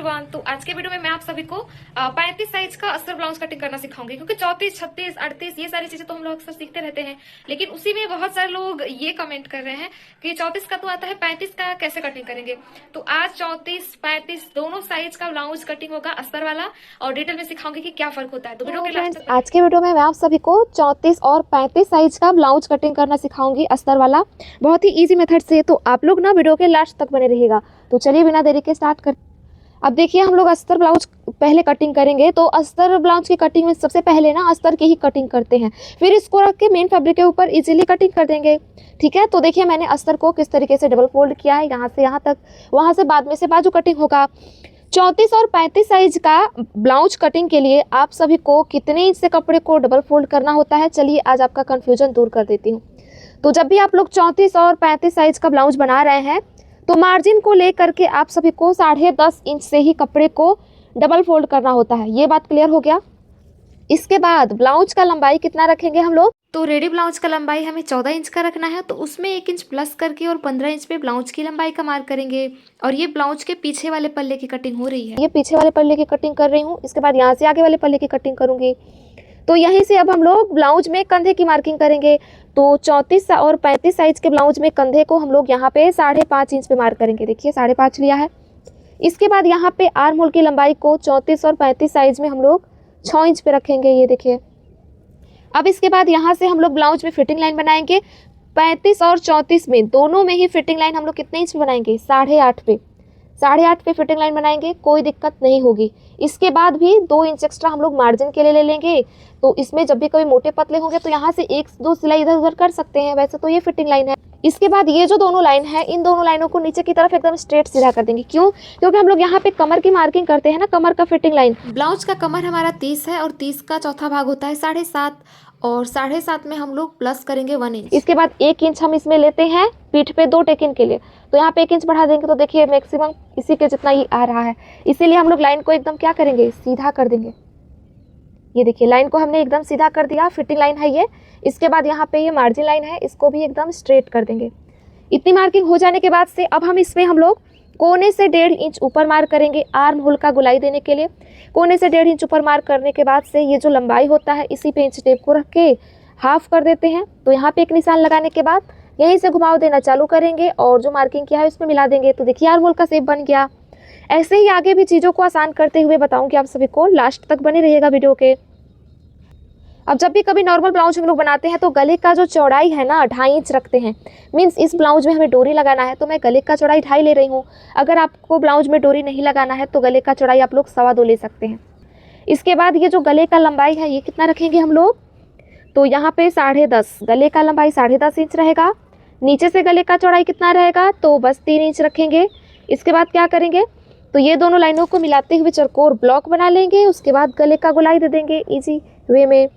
Everyone. तो आज के वीडियो में मैं आप सभी को 35 साइज का अस्तर ब्लाउज कटिंग करना सिखाऊंगी, क्योंकि 34, 36, 38 ये सारी चीजें तो हम लोग अक्सर सीखते रहते हैं, लेकिन उसी में बहुत सारे लोग ये कमेंट कर रहे हैं कि 34 का तो आता है, 35 का कैसे कटिंग करेंगे। तो आज 34, 35 दोनों साइज का ब्लाउज कटिंग होगा अस्तर वाला, और डिटेल में सिखाऊंगी कि क्या फर्क होता है। तो वीडियो के लास्ट तक आज के वीडियो में मैं आप सभी को 34 और 35 साइज का ब्लाउज कटिंग करना सिखाऊंगी अस्तर वाला, बहुत ही इजी मेथड से। तो आप लोग ना वीडियो के लास्ट तक बने रहिएगा। तो चलिए बिना देरी के स्टार्ट कर। अब देखिए हम लोग अस्तर ब्लाउज पहले कटिंग करेंगे। तो अस्तर ब्लाउज की कटिंग में सबसे पहले ना अस्तर की ही कटिंग करते हैं, फिर इसको रख के मेन फैब्रिक के ऊपर इजीली कटिंग कर देंगे। ठीक है, तो देखिए मैंने अस्तर को किस तरीके से डबल फोल्ड किया है, यहाँ से यहाँ तक, वहाँ से बाद में से बाजू कटिंग होगा। 34 और 35 साइज का ब्लाउज कटिंग के लिए आप सभी को कितने इंच से कपड़े को डबल फोल्ड करना होता है, चलिए आज आपका कंफ्यूजन दूर कर देती हूँ। तो जब भी आप लोग 34 और 35 साइज का ब्लाउज बना रहे हैं तो मार्जिन को लेकर के आप सभी को 10.5 इंच से ही कपड़े को डबल फोल्ड करना होता है। ये बात क्लियर हो गया। इसके बाद ब्लाउज का लंबाई कितना रखेंगे हम लोग, तो रेडी ब्लाउज का लंबाई हमें 14 इंच का रखना है, तो उसमें 1 इंच प्लस करके और 15 इंच पे ब्लाउज की लंबाई का मार्क करेंगे। और ये ब्लाउज के पीछे वाले पल्ले की कटिंग हो रही है, ये पीछे वाले पल्ले की कटिंग कर रही हूँ। इसके बाद यहाँ से आगे वाले पल्ले की कटिंग करूंगी। तो यहीं से अब हम लोग ब्लाउज में कंधे की मार्किंग करेंगे। तो 34 और 35 साइज के ब्लाउज में कंधे को हम लोग यहाँ पे 5.5 इंच पे मार्क करेंगे। देखिए 5.5 लिया है। इसके बाद यहाँ पे आर्म होल की लंबाई को 34 और 35 साइज में हम लोग 6 इंच पे रखेंगे। ये देखिए। अब इसके बाद यहाँ से हम लोग ब्लाउज में फिटिंग लाइन बनाएंगे। 35 और 34 में दोनों में ही फिटिंग लाइन हम लोग कितने इंच पे बनाएंगे, 8.5 पे। 8.5 पे फिटिंग लाइन बनाएंगे, कोई दिक्कत नहीं होगी। इसके बाद भी 2 इंच एक्स्ट्रा हम लोग मार्जिन के लिए ले लेंगे। तो इसमें जब भी कभी मोटे पतले होंगे तो यहाँ से 1-2 सिलाई इधर उधर कर सकते हैं, वैसे तो ये फिटिंग लाइन है। इसके बाद ये जो दोनों लाइन है, इन दोनों लाइनों को नीचे की तरफ एकदम स्ट्रेट सीधा कर देंगे। क्यों? क्योंकि हम लोग यहाँ पे कमर की मार्किंग करते हैं ना, कमर का फिटिंग लाइन। ब्लाउज का कमर हमारा 30 है और 30 का चौथा भाग होता है 7.5, और 7.5 में हम लोग प्लस करेंगे 1 इंच। इसके बाद 1 इंच हम इसमें लेते हैं पीठ पे 2 टेकिन के लिए। तो यहाँ पे 1 इंच बढ़ा देंगे। तो देखिए मैक्सिमम इसी के जितना ही आ रहा है, इसीलिए हम लोग लाइन को एकदम क्या करेंगे, सीधा कर देंगे। ये देखिए लाइन को हमने एकदम सीधा कर दिया, फिटिंग लाइन है ये। इसके बाद यहाँ पे ये मार्जिन लाइन है, इसको भी एकदम स्ट्रेट कर देंगे। इतनी मार्किंग हो जाने के बाद से अब हम लोग कोने से 1.5 इंच ऊपर मार्क करेंगे आर्म होल का गोलाई देने के लिए। कोने से 1.5 इंच ऊपर मार्क करने के बाद से ये जो लंबाई होता है, इसी पे इंच टेप को रख के हाफ कर देते हैं। तो यहाँ पे एक निशान लगाने के बाद यहीं से घुमाव देना चालू करेंगे और जो मार्किंग किया है उसमें मिला देंगे। तो देखिए आर्म होल का शेप बन गया। ऐसे ही आगे भी चीज़ों को आसान करते हुए बताऊँगी आप सभी को, लास्ट तक बने रहिएगा वीडियो के। अब जब भी कभी नॉर्मल ब्लाउज हम लोग बनाते हैं तो गले का जो चौड़ाई है ना 2.5 इंच रखते हैं। मीन्स इस ब्लाउज में हमें डोरी लगाना है तो मैं गले का चौड़ाई 2.5 ले रही हूँ। अगर आपको ब्लाउज में डोरी नहीं लगाना है तो गले का चौड़ाई आप लोग 2.25 ले सकते हैं। इसके बाद ये जो गले का लंबाई है ये कितना रखेंगे हम लोग, तो यहाँ पे 10.5, गले का लंबाई 10.5 इंच रहेगा। नीचे से गले का चौड़ाई कितना रहेगा, तो बस 3 इंच रखेंगे। इसके बाद क्या करेंगे, तो ये दोनों लाइनों को मिलाते हुए चौकोर ब्लॉक बना लेंगे। उसके बाद गले का गोलाई दे देंगे इजी वे में।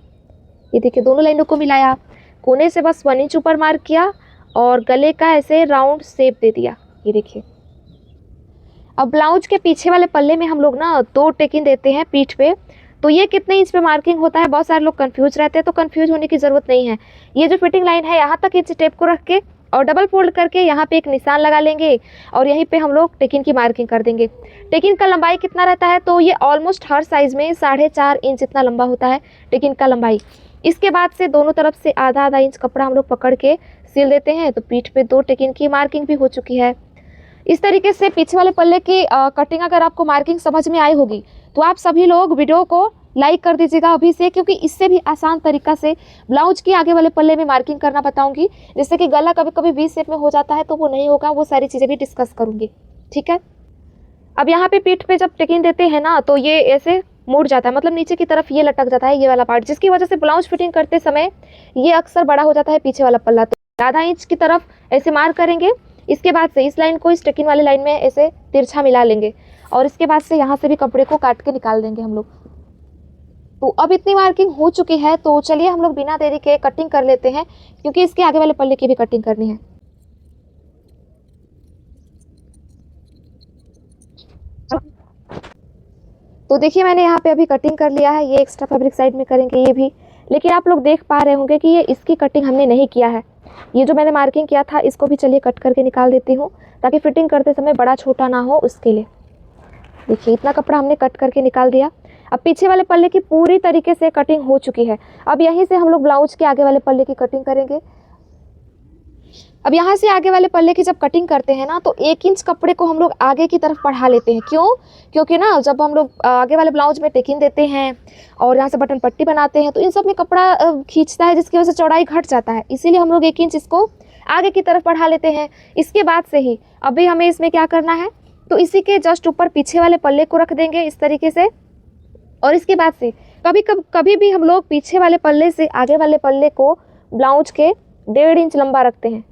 ये देखिए दोनों लाइनों को मिलाया, कोने से बस 1 इंच ऊपर मार्क किया और गले का ऐसे राउंड शेप दे दिया। ये देखिए। अब ब्लाउज के पीछे वाले पल्ले में हम लोग ना 2 टेकिन देते हैं पीठ पे। तो ये कितने इंच पे मार्किंग होता है, बहुत सारे लोग कंफ्यूज रहते हैं, तो कंफ्यूज होने की ज़रूरत नहीं है। ये जो फिटिंग लाइन है यहाँ तक इंच टेप को रख के और डबल फोल्ड करके यहाँ पे एक निशान लगा लेंगे और यहीं पे हम लोग टेकिन की मार्किंग कर देंगे। टेकिन का लंबाई कितना रहता है, तो ये ऑलमोस्ट हर साइज़ में 4.5 इंच इतना लंबा होता है टेकिन का लंबाई। इसके बाद से दोनों तरफ से आधा इंच कपड़ा हम लोग पकड़ के सिल देते हैं। तो पीठ पे 2 टेकिन की मार्किंग भी हो चुकी है। इस तरीके से पीछे वाले पल्ले की कटिंग अगर आपको मार्किंग समझ में आई होगी तो आप सभी लोग वीडियो को लाइक कर दीजिएगा अभी से, क्योंकि इससे भी आसान तरीका से ब्लाउज के आगे वाले पल्ले में मार्किंग करना बताऊंगी। जैसे कि गला कभी कभी वी शेप में हो जाता है तो वो नहीं होगा, वो सारी चीज़ें भी डिस्कस करूँगी। ठीक है। अब यहाँ पे पीठ पे जब टेकिन देते हैं ना तो ये ऐसे मुड़ जाता है, मतलब नीचे की तरफ ये लटक जाता है ये वाला पार्ट, जिसकी वजह से ब्लाउज फिटिंग करते समय ये अक्सर बड़ा हो जाता है पीछे वाला पल्ला। तो आधा इंच की तरफ ऐसे मार्क करेंगे। इसके बाद से इस लाइन को इस टेकिन वाली लाइन में ऐसे तिरछा मिला लेंगे और इसके बाद से यहाँ से भी कपड़े को काट के निकाल देंगे हम लोग। तो अब इतनी मार्किंग हो चुकी है, तो चलिए हम लोग बिना देरी के कटिंग कर लेते हैं, क्योंकि इसके आगे वाले पल्ले की भी कटिंग करनी है। तो देखिए मैंने यहाँ पे अभी कटिंग कर लिया है। ये एक्स्ट्रा फैब्रिक साइड में करेंगे ये भी, लेकिन आप लोग देख पा रहे होंगे कि ये इसकी कटिंग हमने नहीं किया है। ये जो मैंने मार्किंग किया था इसको भी चलिए कट करके निकाल देती हूँ, ताकि फिटिंग करते समय बड़ा छोटा ना हो उसके लिए। देखिए इतना कपड़ा हमने कट करके निकाल दिया। अब पीछे वाले पल्ले की पूरी तरीके से कटिंग हो चुकी है। अब यहीं से हम लोग ब्लाउज के आगे वाले पल्ले की कटिंग करेंगे। अब यहाँ से आगे वाले पल्ले की जब कटिंग करते हैं ना, तो 1 इंच कपड़े को हम लोग आगे की तरफ बढ़ा लेते हैं। क्यों? क्योंकि ना जब हम लोग आगे वाले ब्लाउज में टेकिंग देते हैं और यहाँ से बटन पट्टी बनाते हैं, तो इन सब में कपड़ा खींचता है, जिसकी वजह से चौड़ाई घट जाता है। इसीलिए हम लोग 1 इंच इसको आगे की तरफ बढ़ा लेते हैं। इसके बाद से ही अभी हमें इसमें क्या करना है, तो इसी के जस्ट ऊपर पीछे वाले पल्ले को रख देंगे इस तरीके से। और इसके बाद से कभी भी हम लोग पीछे वाले पल्ले से आगे वाले पल्ले को ब्लाउज के 1.5 इंच लंबा रखते हैं।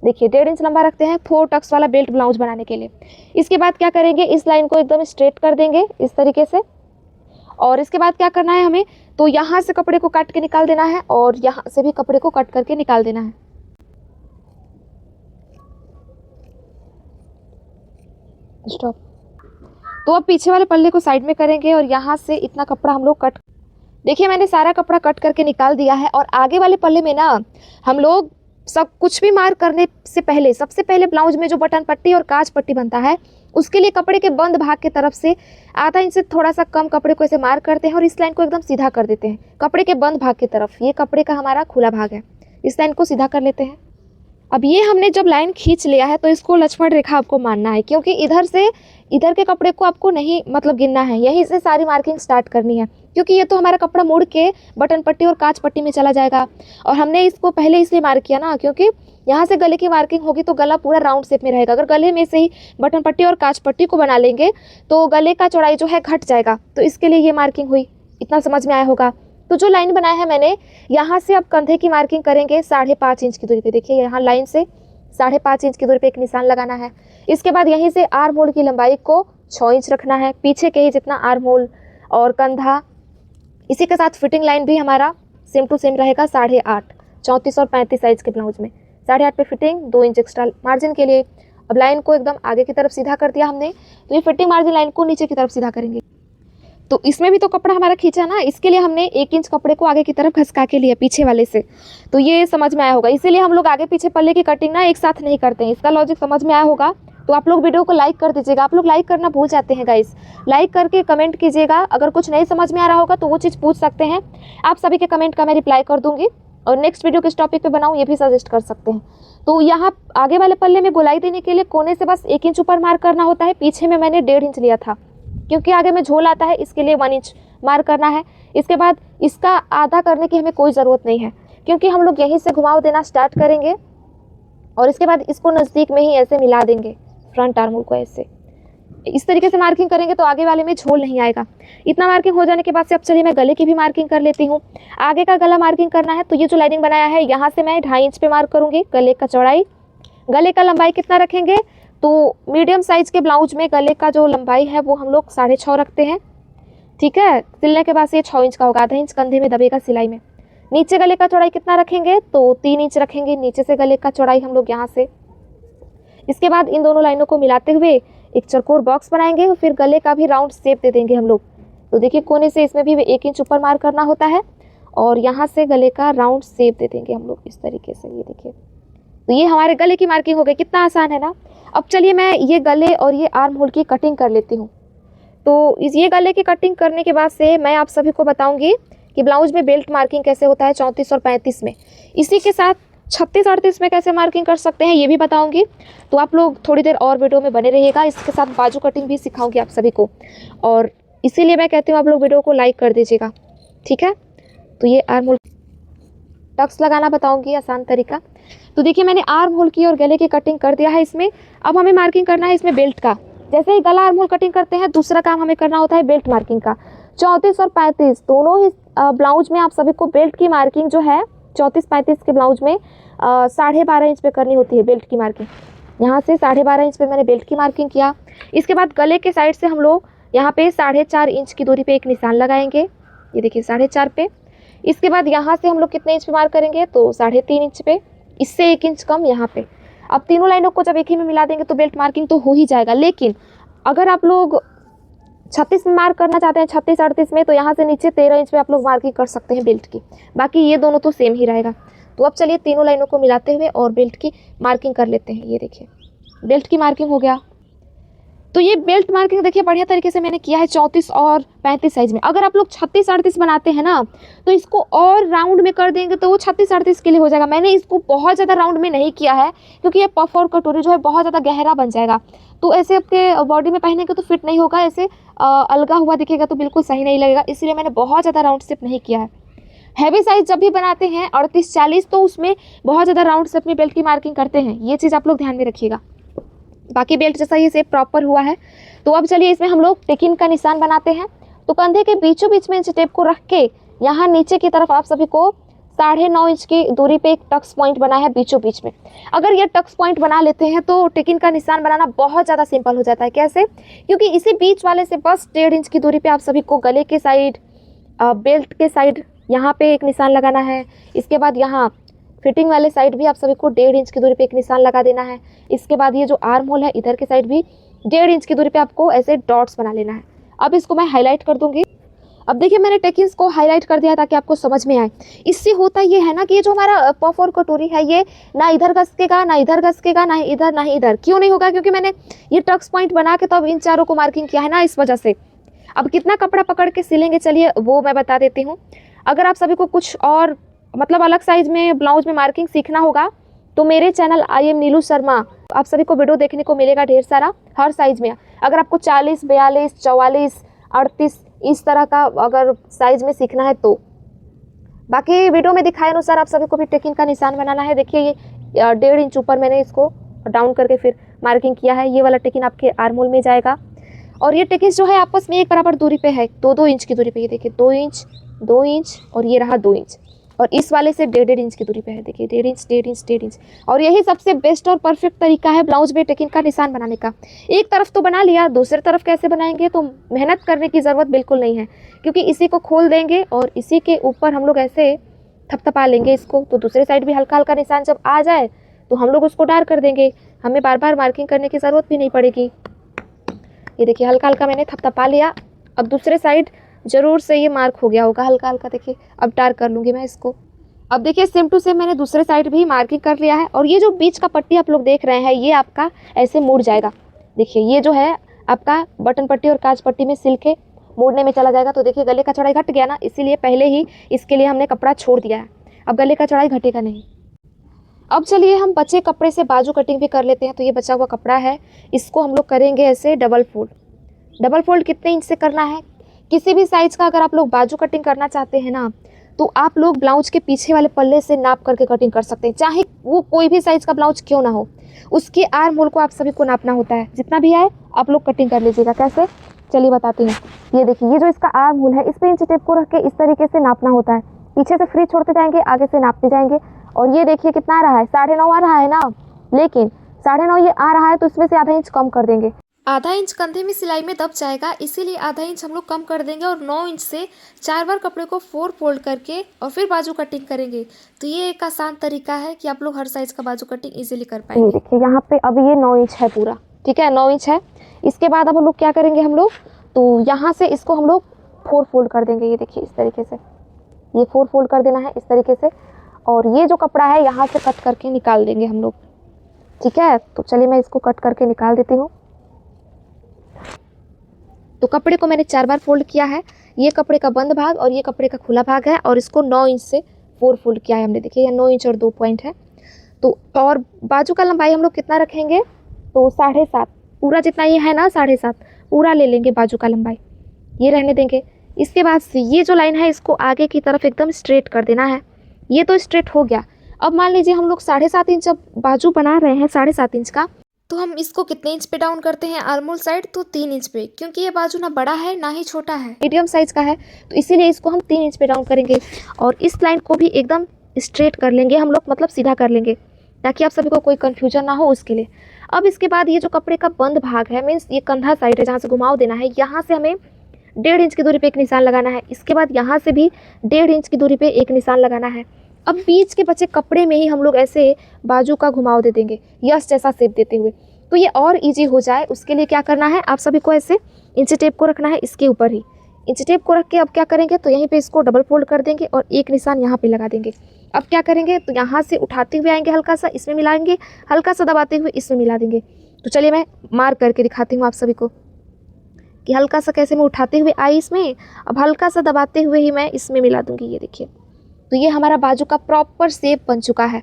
देखिए 1.5 इंच लंबा रखते हैं 4 टक्स वाला बेल्ट ब्लाउज बनाने के लिए। इसके बाद क्या करेंगे, इस लाइन को एकदम स्ट्रेट कर देंगे इस तरीके से। और इसके बाद क्या करना है हमें, तो यहाँ से कपड़े को काट के निकाल देना है और यहाँ से भी कपड़े को कट करके निकाल देना है। स्टॉप। तो अब पीछे वाले पल्ले को साइड में करेंगे और यहाँ से इतना कपड़ा हम लोग कट, देखिए मैंने सारा कपड़ा कट करके निकाल दिया है। और आगे वाले पल्ले में ना हम लोग सब कुछ भी मार्क करने से पहले सबसे पहले ब्लाउज में जो बटन पट्टी और काज पट्टी बनता है, उसके लिए कपड़े के बंद भाग की तरफ से आधा इंच से थोड़ा सा कम कपड़े को ऐसे मार्क करते हैं और इस लाइन को एकदम सीधा कर देते हैं कपड़े के बंद भाग की तरफ। ये कपड़े का हमारा खुला भाग है, इस लाइन को सीधा कर लेते हैं। अब ये हमने जब लाइन खींच लिया है तो इसको लक्ष्मण रेखा आपको मानना है, क्योंकि इधर से इधर के कपड़े को आपको नहीं मतलब गिनना है, यहीं से सारी मार्किंग स्टार्ट करनी है। क्योंकि ये तो हमारा कपड़ा मुड़ के बटन पट्टी और काज पट्टी में चला जाएगा। और हमने इसको पहले इसलिए मार्क किया ना, क्योंकि यहाँ से गले की मार्किंग होगी तो गला पूरा राउंड शेप में रहेगा। अगर गले में से ही बटन पट्टी और काज पट्टी को बना लेंगे तो गले का चौड़ाई जो है घट जाएगा। तो इसके लिए ये मार्किंग हुई। इतना समझ में आया होगा। तो जो लाइन बनाया है मैंने, यहाँ से अब कंधे की मार्किंग करेंगे 5.5 इंच की दूरी पे। देखिए यहाँ लाइन से 5.5 इंच की दूरी पे एक निशान लगाना है। इसके बाद यहीं से आर्म होल की लंबाई को 6 इंच रखना है, पीछे के ही जितना आर्म होल और कंधा। इसी के साथ फिटिंग लाइन भी हमारा सेम टू सेम रहेगा 8.5, 34 और 35 साइज के ब्लाउज में 8.5 पे फिटिंग, 2 इंच एक्स्ट्रा मार्जिन के लिए। अब लाइन को एकदम आगे की तरफ सीधा कर दिया हमने, तो ये फिटिंग मार्जिन लाइन को नीचे की तरफ सीधा करेंगे। तो इसमें भी तो कपड़ा हमारा खींचा ना, इसके लिए हमने 1 इंच कपड़े को आगे की तरफ घसका के लिया पीछे वाले से। तो ये समझ में आया होगा। इसीलिए हम लोग आगे पीछे पल्ले की कटिंग ना एक साथ नहीं करते हैं। इसका लॉजिक समझ में आया होगा। तो आप लोग वीडियो को लाइक कर दीजिएगा। आप लोग लाइक करना भूल जाते हैं गाइस। लाइक करके कमेंट कीजिएगा। अगर कुछ नहीं समझ में आ रहा होगा तो वो चीज़ पूछ सकते हैं। आप सभी के कमेंट का मैं रिप्लाई कर दूंगी और नेक्स्ट वीडियो किस टॉपिक पे बनाऊं ये भी सजेस्ट कर सकते हैं। तो यहाँ आगे वाले पल्ले में गोलाई देने के लिए कोने से बस 1 इंच ऊपर मार्क करना होता है। पीछे में मैंने 1.5 इंच लिया था, क्योंकि आगे में झोल आता है, इसके लिए 1 इंच मार्क करना है। इसके बाद इसका आधा करने की हमें कोई ज़रूरत नहीं है, क्योंकि हम लोग यहीं से घुमाव देना स्टार्ट करेंगे और इसके बाद इसको नज़दीक में ही ऐसे मिला देंगे, फ्रंट आर्म होल को ऐसे इस तरीके से मार्किंग करेंगे तो आगे वाले में झोल नहीं आएगा। इतना मार्किंग हो जाने के बाद से अब चलिए मैं गले की भी मार्किंग कर लेती हूँ। आगे का गला मार्किंग करना है, तो ये जो लाइनिंग बनाया है यहाँ से मैं 2.5 इंच पे मार्क करूँगी गले का चौड़ाई। गले का लंबाई कितना रखेंगे, तो मीडियम साइज के ब्लाउज में गले का जो लंबाई है वो हम लोग 6.5 रखते हैं। ठीक है, सिलने के बाद से ये 6 इंच का होगा, आधा इंच कंधे में दबेगा सिलाई में। नीचे गले का चौड़ाई कितना रखेंगे, तो 3 इंच रखेंगे नीचे से गले का चौड़ाई हम लोग यहाँ से। इसके बाद इन दोनों लाइनों को मिलाते हुए एक चौकोर बॉक्स बनाएंगे और फिर गले का भी राउंड शेप दे देंगे हम लोग। तो देखिए कोने से इसमें भी 1 इंच ऊपर मार्क करना होता है और यहाँ से गले का राउंड शेप दे देंगे हम लोग इस तरीके से। ये देखिए, तो ये हमारे गले की मार्किंग हो गई। कितना आसान है ना। अब चलिए मैं ये गले और ये आर्म होल की कटिंग कर लेती हूँ। तो ये गले की कटिंग करने के बाद से मैं आप सभी को बताऊंगी कि ब्लाउज में बेल्ट मार्किंग कैसे होता है 34 और 35 में। इसी के साथ 36-38 में कैसे मार्किंग कर सकते हैं ये भी बताऊंगी। तो आप लोग थोड़ी देर और वीडियो में बने रहिएगा। इसके साथ बाजू कटिंग भी सिखाऊंगी आप सभी को, और इसीलिए मैं कहती हूँ आप लोग वीडियो को लाइक कर दीजिएगा, ठीक है। तो ये आर्म होल टक्स लगाना बताऊंगी आसान तरीका। तो देखिए मैंने आर्म होल की और गले की कटिंग कर दिया है इसमें। अब हमें मार्किंग करना है इसमें बेल्ट का। जैसे ही गला आर्म होल कटिंग करते हैं, दूसरा काम हमें करना होता है बेल्ट मार्किंग का। 34 और 35 दोनों ही ब्लाउज में आप सभी को बेल्ट की मार्किंग जो है 34-35 के ब्लाउज में 12.5 इंच पे करनी होती है बेल्ट की मार्किंग। यहाँ से 12.5 इंच पे मैंने बेल्ट की मार्किंग किया। इसके बाद गले के साइड से हम लोग यहाँ पे 4.5 इंच की दूरी पे एक निशान लगाएंगे। ये देखिए 4.5 पे। इसके बाद यहाँ से हम लोग कितने इंच पे मार्क करेंगे, तो 3.5 इंच पे, इससे 1 इंच कम यहाँ पे। अब तीनों लाइनों को जब एक ही में मिला देंगे तो बेल्ट मार्किंग तो हो ही जाएगा। लेकिन अगर आप लोग 36 में मार्क करना चाहते हैं, 36-38 में, तो यहाँ से नीचे 13 इंच पे आप लोग मार्किंग कर सकते हैं बेल्ट की। बाकी ये दोनों तो सेम ही रहेगा। तो अब चलिए तीनों लाइनों को मिलाते हुए और बेल्ट की मार्किंग कर लेते हैं। ये देखिए बेल्ट की मार्किंग हो गया। तो ये बेल्ट मार्किंग देखिए बढ़िया तरीके से मैंने किया है 34 और 35 साइज में। अगर आप लोग 36 38 बनाते हैं ना तो इसको और राउंड में कर देंगे तो वो 36 38 के लिए हो जाएगा। मैंने इसको बहुत ज़्यादा राउंड में नहीं किया है क्योंकि ये पफ और कटोरी जो है बहुत ज़्यादा गहरा बन जाएगा, तो ऐसे आपके बॉडी में पहनेंगे तो फिट नहीं होगा, ऐसे अलगा हुआ दिखेगा तो बिल्कुल सही नहीं लगेगा, इसलिए मैंने बहुत ज़्यादा राउंड शेप नहीं किया है। हैवी साइज जब भी बनाते हैं 38 40 तो उसमें बहुत ज़्यादा राउंड शेप में बेल्ट की मार्किंग करते हैं, ये चीज़ आप लोग ध्यान में रखिएगा। बाकी बेल्ट जैसा ये शेप प्रॉपर हुआ है। तो अब चलिए इसमें हम लोग टेकिन का निशान बनाते हैं। तो कंधे के बीचों बीच में इंच टेप को रख के यहाँ नीचे की तरफ आप सभी को 9.5 इंच की दूरी पे एक टक्स पॉइंट बना है बीचों बीच में। अगर ये टक्स पॉइंट बना लेते हैं तो टेकिन का निशान बनाना बहुत ज़्यादा सिंपल हो जाता है। कैसे? क्योंकि इसी बीच वाले से बस 1.5 इंच की दूरी पे आप सभी को गले के साइड, बेल्ट के साइड यहाँ पे एक निशान लगाना है। इसके बाद यहाँ फिटिंग वाले साइड भी आप सभी को 1.5 इंच की दूरी पे एक निशान लगा देना है। इसके बाद ये जो आर्म होल है इधर के साइड भी 1.5 इंच की दूरी पे आपको ऐसे डॉट्स बना लेना है। अब इसको मैं हाईलाइट कर दूंगी। अब देखिए मैंने टेकिन्स को हाईलाइट कर दिया ताकि आपको समझ में आए। इससे होता ये है ना कि ये जो हमारा पफ और कटोरी है ये ना इधर घसकेगा ना इधर घसकेगा, ना इधर ना इधर। क्यों नहीं होगा? क्योंकि मैंने ये टक्स पॉइंट बना के तब इन चारों को मार्किंग किया है ना, इस वजह से। अब कितना कपड़ा पकड़ के सिलेंगे चलिए वो मैं बता देती हूँ। अगर आप सभी को कुछ और मतलब अलग साइज में ब्लाउज में मार्किंग सीखना होगा तो मेरे चैनल आई एम नीलू शर्मा, आप सभी को वीडियो देखने को मिलेगा ढेर सारा हर साइज में। अगर आपको 40 42 44 38 इस तरह का अगर साइज में सीखना है तो बाकी वीडियो में दिखाए अनुसार आप सभी को भी टेकिन का निशान बनाना है। देखिए ये 1.5 इंच ऊपर मैंने इसको डाउन करके फिर मार्किंग किया है। ये वाला टेकिन आपके आर्म होल में जाएगा और ये टेकिन जो है आपस में एक बराबर दूरी पे है, 2-2 इंच की दूरी पे। ये देखिए 2 इंच 2 इंच और ये रहा 2 इंच और इस वाले से 1.5 इंच की दूरी पे है। देखिए 1.5 इंच 1.5 इंच 1.5 इंच। और यही सबसे बेस्ट और परफेक्ट तरीका है ब्लाउज में टेकिन का निशान बनाने का। एक तरफ तो बना लिया, दूसरी तरफ कैसे बनाएंगे तो मेहनत करने की ज़रूरत बिल्कुल नहीं है, क्योंकि इसी को खोल देंगे और इसी के ऊपर हम लोग ऐसे थपथपा लेंगे इसको, तो दूसरी साइड भी हल्का हल्का निशान जब आ जाए तो हम लोग उसको डार्क कर देंगे। हमें बार बार मार्किंग करने की ज़रूरत भी नहीं पड़ेगी। ये देखिए हल्का हल्का मैंने थपथपा लिया। अब दूसरे साइड जरूर से ये मार्क हो गया होगा हल्का हल्का। देखिए अब डार्क कर लूँगी मैं इसको। अब देखिए सेम टू सेम मैंने दूसरे साइड भी मार्किंग कर लिया है और ये जो बीच का पट्टी आप लोग देख रहे हैं ये आपका ऐसे मुड़ जाएगा। देखिए ये जो है आपका बटन पट्टी और काज पट्टी में सिल के मोड़ने में चला जाएगा। तो देखिए गले का चौड़ाई घट गया ना, इसीलिए पहले ही इसके लिए हमने कपड़ा छोड़ दिया है। अब गले का चौड़ाई घटेगा नहीं। अब चलिए हम बचे कपड़े से बाजू कटिंग भी कर लेते हैं। तो ये बचा हुआ कपड़ा है, इसको हम लोग करेंगे ऐसे डबल फोल्ड। डबल फोल्ड कितने इंच से करना है? किसी भी साइज़ का अगर आप लोग बाजू कटिंग करना चाहते हैं ना तो आप लोग ब्लाउज के पीछे वाले पल्ले से नाप करके कटिंग कर सकते हैं, चाहे वो कोई भी साइज़ का ब्लाउज क्यों ना हो। उसके आर्म होल को आप सभी को नापना होता है, जितना भी आए आप लोग कटिंग कर लीजिएगा। कैसे? चलिए बताती हूँ। ये देखिए ये जो इसका आर्म होल है इस पर इंच टेप को रख के इस तरीके से नापना होता है। पीछे से फ्री छोड़ते जाएंगे, आगे से नापते जाएंगे। और ये देखिए कितना आ रहा है, 9.5 आ रहा है ना, लेकिन 9.5 ये आ रहा है तो इसमें से आधा इंच कम कर देंगे। आधा इंच कंधे में सिलाई में दब जाएगा, इसीलिए आधा इंच हम लोग कम कर देंगे और 9 इंच से 4 बार कपड़े को 4 फोल्ड करके और फिर बाजू कटिंग करेंगे। तो ये एक आसान तरीका है कि आप लोग हर साइज का बाजू कटिंग इजीली कर पाएंगे। देखिए यहाँ पे अब ये 9 इंच है पूरा, ठीक है 9 इंच है। इसके बाद अब हम लोग क्या करेंगे, हम लोग तो यहाँ से इसको हम लोग 4 फोल्ड कर देंगे। ये देखिए इस तरीके से ये 4 फोल्ड कर देना है इस तरीके से। और ये जो कपड़ा है यहाँ से कट करके निकाल देंगे हम लोग, ठीक है। तो चलिए मैं इसको कट करके निकाल देती हूँ। तो कपड़े को मैंने 4 बार फोल्ड किया है। ये कपड़े का बंद भाग और ये कपड़े का खुला भाग है और इसको 9 इंच से 4 फोल्ड किया है हमने। देखिए ये 9 इंच और 2 पॉइंट है। तो और बाजू का लंबाई हम लोग कितना रखेंगे तो 7.5 पूरा, जितना ये है ना 7.5 पूरा ले लेंगे बाजू का लंबाई, ये रहने देंगे। इसके बाद से ये जो लाइन है इसको आगे की तरफ एकदम स्ट्रेट कर देना है। ये तो स्ट्रेट हो गया। अब मान लीजिए हम लोग 7.5 इंच जब बाजू बना रहे हैं 7.5 इंच का, तो हम इसको कितने इंच पे डाउन करते हैं आर्म होल साइड, तो 3 इंच पे, क्योंकि ये बाजू ना बड़ा है ना ही छोटा है, मीडियम साइज का है, तो इसीलिए इसको हम 3 इंच पे डाउन करेंगे। और इस लाइन को भी एकदम स्ट्रेट कर लेंगे हम लोग, मतलब सीधा कर लेंगे, ताकि आप सभी को कोई कन्फ्यूजन ना हो उसके लिए। अब इसके बाद ये जो कपड़े का बंद भाग है, मीन्स ये कंधा साइड है जहाँ से घुमाव देना है, यहाँ से हमें 1.5 इंच की दूरी पे एक निशान लगाना है। इसके बाद यहाँ से भी 1.5 इंच की दूरी पे एक निशान लगाना है। अब बीच के बचे कपड़े में ही हम लोग ऐसे बाजू का घुमाव दे देंगे, यस जैसा शेप देते हुए। तो ये और इजी हो जाए उसके लिए क्या करना है, आप सभी को ऐसे इंची टेप को रखना है इसके ऊपर ही। इंची टेप को रख के अब क्या करेंगे, तो यहीं पे इसको डबल फोल्ड कर देंगे और एक निशान यहाँ पे लगा देंगे। अब क्या करेंगे, तो यहाँ से उठाते हुए आएंगे, हल्का सा इसमें मिलाएंगे, हल्का सा दबाते हुए इसमें मिला देंगे। तो चलिए मैं मार्क करके दिखाती हूँ आप सभी को कि हल्का सा कैसे मैं उठाते हुए आई इसमें, अब हल्का सा दबाते हुए ही मैं इसमें मिला दूंगी। ये देखिए, तो ये हमारा बाजू का प्रॉपर शेप बन चुका है।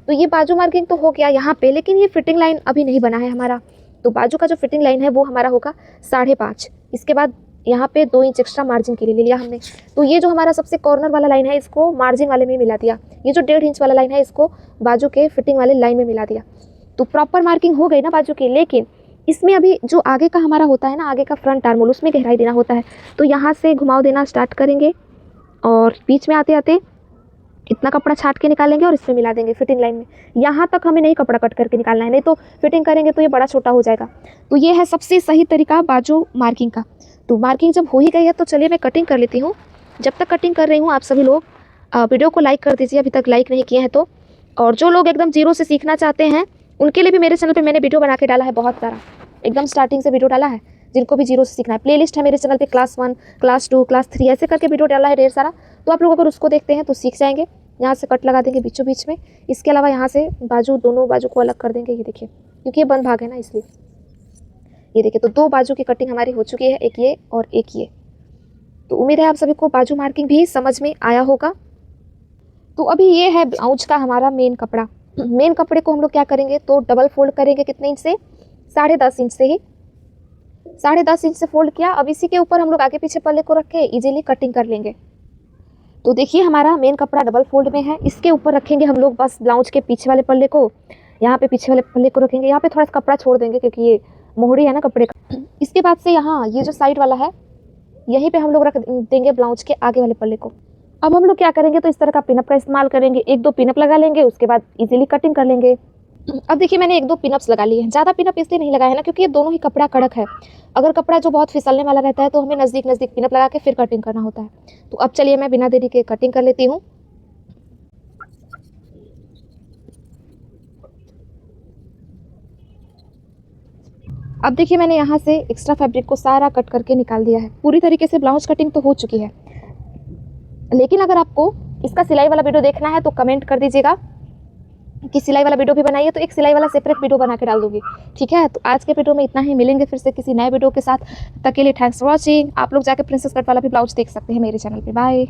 तो ये बाजू मार्किंग तो हो गया यहाँ पे, लेकिन ये फिटिंग लाइन अभी नहीं बना है हमारा। तो बाजू का जो फिटिंग लाइन है वो हमारा होगा 5.5। इसके बाद यहाँ पे 2 इंच एक्स्ट्रा मार्जिन के लिए ले लिया हमने। तो ये जो हमारा सबसे कॉर्नर वाला लाइन है इसको मार्जिन वाले में मिला दिया। ये जो 1.5 इंच वाला लाइन है इसको बाजू के फिटिंग वाले लाइन में मिला दिया। तो प्रॉपर मार्किंग हो गई ना बाजू की, लेकिन इसमें अभी जो आगे का हमारा होता है ना, आगे का फ्रंट आर्मोल, उसमें गहराई देना होता है। तो यहाँ से घुमाव देना स्टार्ट करेंगे और बीच में आते आते इतना कपड़ा छाट के निकालेंगे और इसमें मिला देंगे फिटिंग लाइन में। यहाँ तक हमें नहीं कपड़ा कट करके निकालना है, नहीं तो फिटिंग करेंगे तो ये बड़ा छोटा हो जाएगा। तो ये है सबसे सही तरीका बाजू मार्किंग का। तो मार्किंग जब हो ही गई है तो चलिए मैं कटिंग कर लेती हूँ। जब तक कटिंग कर रही हूँ आप सभी लोग वीडियो को लाइक कर दीजिए, अभी तक लाइक नहीं किए हैं तो। और जो लोग एकदम जीरो से सीखना चाहते हैं उनके लिए भी मेरे चैनल पे मैंने वीडियो बना के डाला है, बहुत सारा एकदम स्टार्टिंग से वीडियो डाला है। जिनको भी जीरो से सीखना है, प्लेलिस्ट है मेरे चैनल पे, क्लास 1, क्लास 2, क्लास 3 ऐसे करके वीडियो डाला है ढेर सारा। तो आप लोग अगर उसको देखते हैं तो सीख जाएंगे। यहाँ से कट लगा देंगे बीचों बीच में। इसके अलावा यहाँ से बाजू, दोनों बाजू को अलग कर देंगे। ये देखिए, क्योंकि ये बंद भाग है ना इसलिए। ये देखिए, तो 2 बाजू की कटिंग हमारी हो चुकी है, एक ये और एक ये। तो उम्मीद है आप सभी को बाजू मार्किंग भी समझ में आया होगा। तो अभी ये है ब्लाउज का हमारा मेन कपड़ा। मेन कपड़े को हम लोग क्या करेंगे तो डबल फोल्ड करेंगे। कितने इंच से? 10.5 इंच से ही 10.5 इंच से फोल्ड किया। अब इसी के ऊपर हम लोग आगे पीछे पल्ले को रख के इजीली कटिंग कर लेंगे। तो देखिए हमारा मेन कपड़ा डबल फोल्ड में है। इसके ऊपर रखेंगे हम लोग बस ब्लाउज के पीछे वाले पल्ले को, यहाँ पे पीछे वाले पल्ले को रखेंगे। यहाँ पे थोड़ा सा कपड़ा छोड़ देंगे क्योंकि ये मोहरी है ना कपड़े का। इसके बाद से यहाँ ये जो साइड वाला है यहीं पे हम लोग रख देंगे ब्लाउज के आगे वाले पल्ले को। अब हम लोग क्या करेंगे तो इस तरह का पिनअप का इस्तेमाल करेंगे। 1-2 पिनअप लगा लेंगे, उसके बाद इजीली कटिंग कर लेंगे। अब देखिए मैंने 1-2 पिनअप्स लगा लिए हैं। ज़्यादा पिनअप इसलिए नहीं लगाया है ना क्योंकि ये दोनों ही कपड़ा कड़क है। अगर कपड़ा जो बहुत फिसलने वाला रहता है तो हमें नज़दीक नज़दीक पिनअप लगा के फिर कटिंग करना होता है। तो अब चलिए मैं बिना देरी के कटिंग कर लेती हूँ। अब देखिए मैंने यहाँ से एक्स्ट्रा फैब्रिक को सारा कट करके निकाल दिया है। पूरी तरीके से ब्लाउज कटिंग तो हो चुकी है, लेकिन अगर आपको इसका सिलाई वाला वीडियो देखना है तो कमेंट कर दीजिएगा कि सिलाई वाला वीडियो भी बनाइए, तो एक सिलाई वाला सेपरेट वीडियो बना के डाल दूंगी। ठीक है, तो आज के वीडियो में इतना ही। मिलेंगे फिर से किसी नए वीडियो के साथ। तब तक के लिए थैंक्स फॉर वॉचिंग। आप लोग जाके प्रिंसेस कट वाला भी ब्लाउज देख सकते हैं मेरे चैनल पे। बाय।